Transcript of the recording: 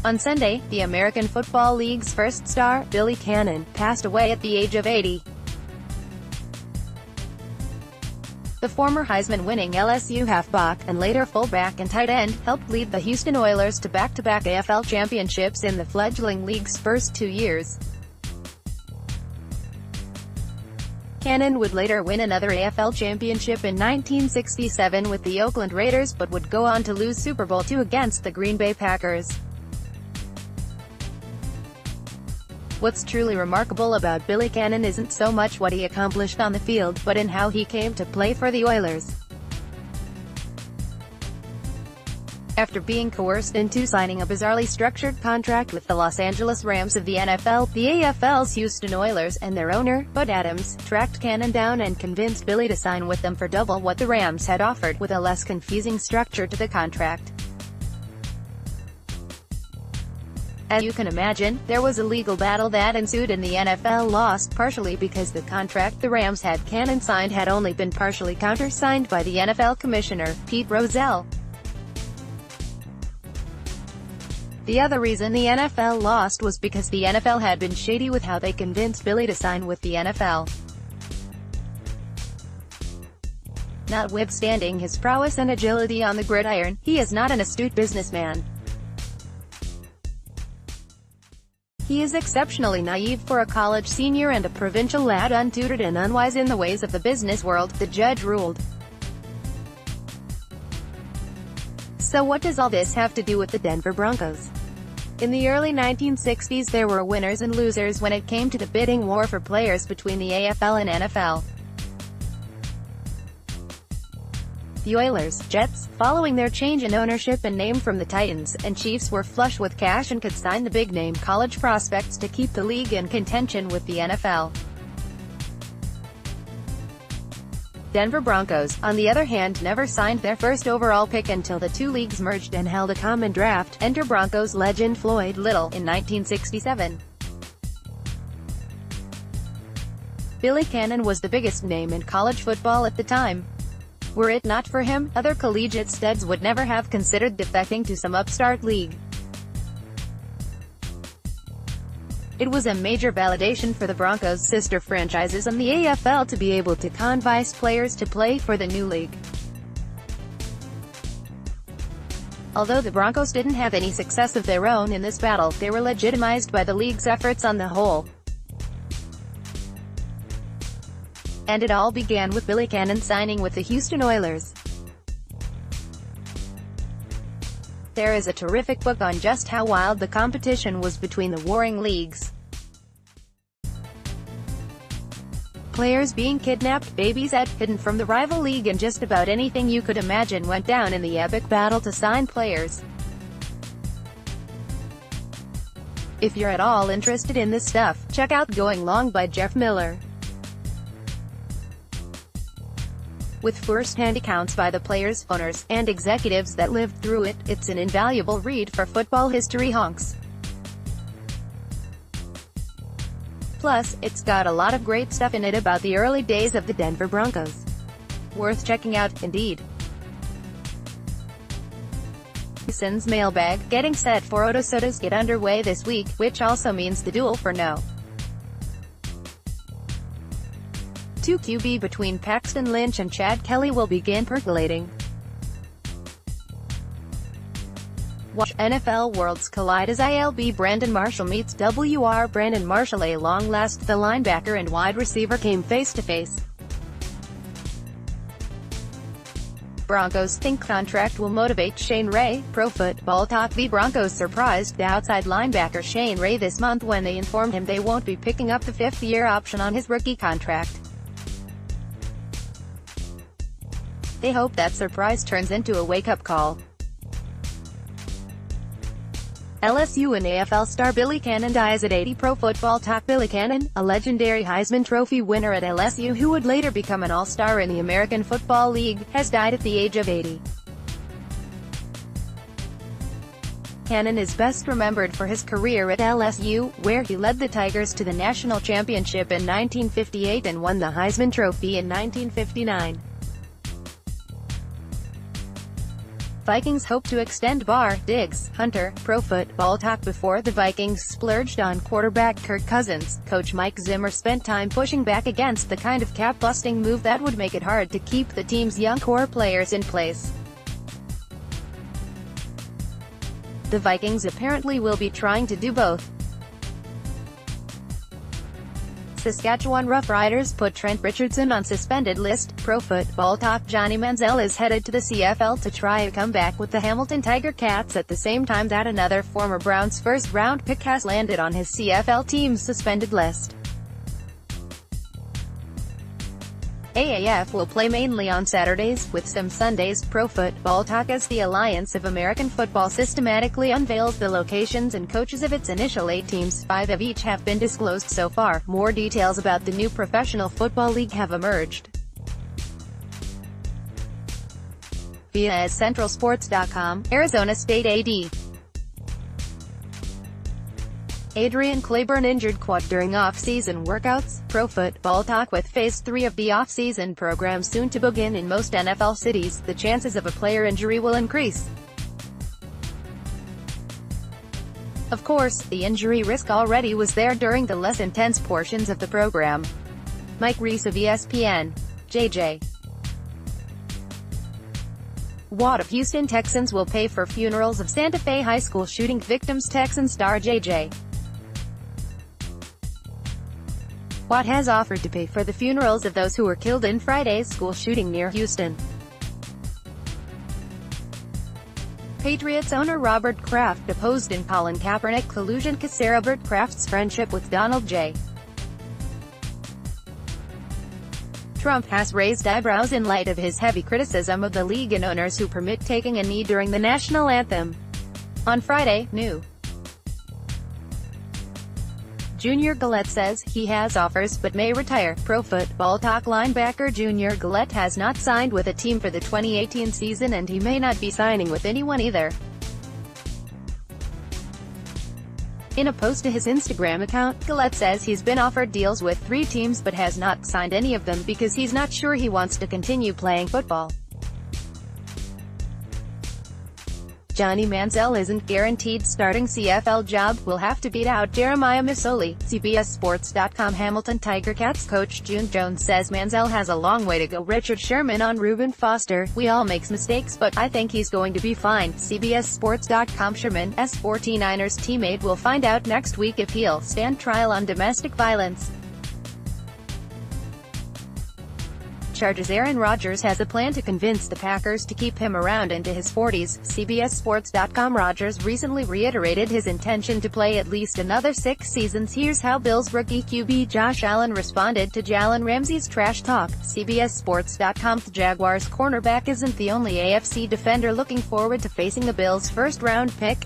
On Sunday, the American Football League's first star, Billy Cannon, passed away at the age of 80. The former Heisman-winning LSU halfback, and later fullback and tight end, helped lead the Houston Oilers to back-to-back AFL Championships in the fledgling league's first 2 years. Cannon would later win another AFL Championship in 1967 with the Oakland Raiders, but would go on to lose Super Bowl II against the Green Bay Packers. What's truly remarkable about Billy Cannon isn't so much what he accomplished on the field, but in how he came to play for the Oilers. After being coerced into signing a bizarrely structured contract with the Los Angeles Rams of the NFL, the AFL's Houston Oilers, and their owner, Bud Adams, tracked Cannon down and convinced Billy to sign with them for double what the Rams had offered, with a less confusing structure to the contract. As you can imagine, there was a legal battle that ensued, and the NFL lost, partially because the contract the Rams had Cannon signed had only been partially countersigned by the NFL Commissioner, Pete Rozelle. The other reason the NFL lost was because the NFL had been shady with how they convinced Billy to sign with the NFL. Notwithstanding his prowess and agility on the gridiron, he is not an astute businessman. He is exceptionally naive for a college senior and a provincial lad, untutored and unwise in the ways of the business world, the judge ruled. So what does all this have to do with the Denver Broncos? In the early 1960s there were winners and losers when it came to the bidding war for players between the AFL and NFL. The Oilers, Jets, following their change in ownership and name from the Titans, and Chiefs were flush with cash and could sign the big-name college prospects to keep the league in contention with the NFL. Denver Broncos, on the other hand, never signed their first overall pick until the two leagues merged and held a common draft. Enter Broncos legend Floyd Little, in 1967. Billy Cannon was the biggest name in college football at the time. Were it not for him, other collegiate studs would never have considered defecting to some upstart league. It was a major validation for the Broncos' sister franchises and the AFL to be able to convince players to play for the new league. Although the Broncos didn't have any success of their own in this battle, they were legitimized by the league's efforts on the whole. And it all began with Billy Cannon signing with the Houston Oilers. There is a terrific book on just how wild the competition was between the warring leagues. Players being kidnapped, babies hidden from the rival league, and just about anything you could imagine went down in the epic battle to sign players. If you're at all interested in this stuff, check out Going Long by Jeff Miller. With first-hand accounts by the players, owners, and executives that lived through it, it's an invaluable read for football history honks. Plus, it's got a lot of great stuff in it about the early days of the Denver Broncos. Worth checking out, indeed. Houston's mailbag, getting set for Otosoto's get underway this week, which also means the duel for no. 2 QB between Paxton Lynch and Chad Kelly will begin percolating. Watch NFL Worlds collide as ILB Brandon Marshall meets WR Brandon Marshall. A long last, the linebacker and wide receiver came face-to-face. Broncos think contract will motivate Shane Ray. Pro Football Talk. The Broncos surprised the outside linebacker Shane Ray this month when they informed him they won't be picking up the 5th-year option on his rookie contract. They hope that surprise turns into a wake-up call. LSU and AFL star Billy Cannon dies at 80. Pro Football Talk. Billy Cannon, a legendary Heisman Trophy winner at LSU who would later become an all-star in the American Football League, has died at the age of 80. Cannon is best remembered for his career at LSU, where he led the Tigers to the national championship in 1958 and won the Heisman Trophy in 1959. Vikings hope to extend Barr, Diggs, Hunter. Pro Football Talk. Before the Vikings splurged on quarterback Kirk Cousins, coach Mike Zimmer spent time pushing back against the kind of cap-busting move that would make it hard to keep the team's young core players in place. The Vikings apparently will be trying to do both. Saskatchewan Roughriders put Trent Richardson on suspended list. Pro Football Talk. Johnny Manziel is headed to the CFL to try a comeback with the Hamilton Tiger Cats at the same time that another former Browns first-round pick has landed on his CFL team's suspended list. AAF will play mainly on Saturdays, with some Sundays. Pro Football Talk. As the Alliance of American Football systematically unveils the locations and coaches of its initial 8 teams, 5 of each have been disclosed so far. More details about the new professional football league have emerged via centralsports.com. Arizona State AD Adrian Claiborne injured quad during off-season workouts. Pro Football Talk. With Phase 3 of the off-season program soon to begin in most NFL cities, the chances of a player injury will increase. Of course, the injury risk already was there during the less intense portions of the program. Mike Reese of ESPN. JJ Watt of Houston Texans will pay for funerals of Santa Fe High School shooting victims. Texan star JJ Watt has offered to pay for the funerals of those who were killed in Friday's school shooting near Houston. Patriots owner Robert Kraft deposed in Colin Kaepernick collusion. Robert Kraft's friendship with Donald J. Trump has raised eyebrows in light of his heavy criticism of the league and owners who permit taking a knee during the national anthem. On Friday, New Junior Galette says he has offers but may retire. Pro Football Talk. Linebacker Junior Galette has not signed with a team for the 2018 season and he may not be signing with anyone either. In a post to his Instagram account, Galette says he's been offered deals with 3 teams but has not signed any of them because he's not sure he wants to continue playing football. Johnny Manziel isn't guaranteed starting CFL job, will have to beat out Jeremiah Masoli. CBSSports.com. Hamilton Tiger Cats coach June Jones says Manziel has a long way to go. Richard Sherman on Reuben Foster. We all make mistakes but I think he's going to be fine. CBSSports.com. Sherman's 49ers teammate will find out next week if he'll stand trial on domestic violence charges. Aaron Rodgers has a plan to convince the Packers to keep him around into his 40s. CBSSports.com. Rodgers recently reiterated his intention to play at least another 6 seasons. Here's how Bills rookie QB Josh Allen responded to Jalen Ramsey's trash talk. CBSSports.com. The Jaguars cornerback isn't the only AFC defender looking forward to facing the Bills' first-round pick.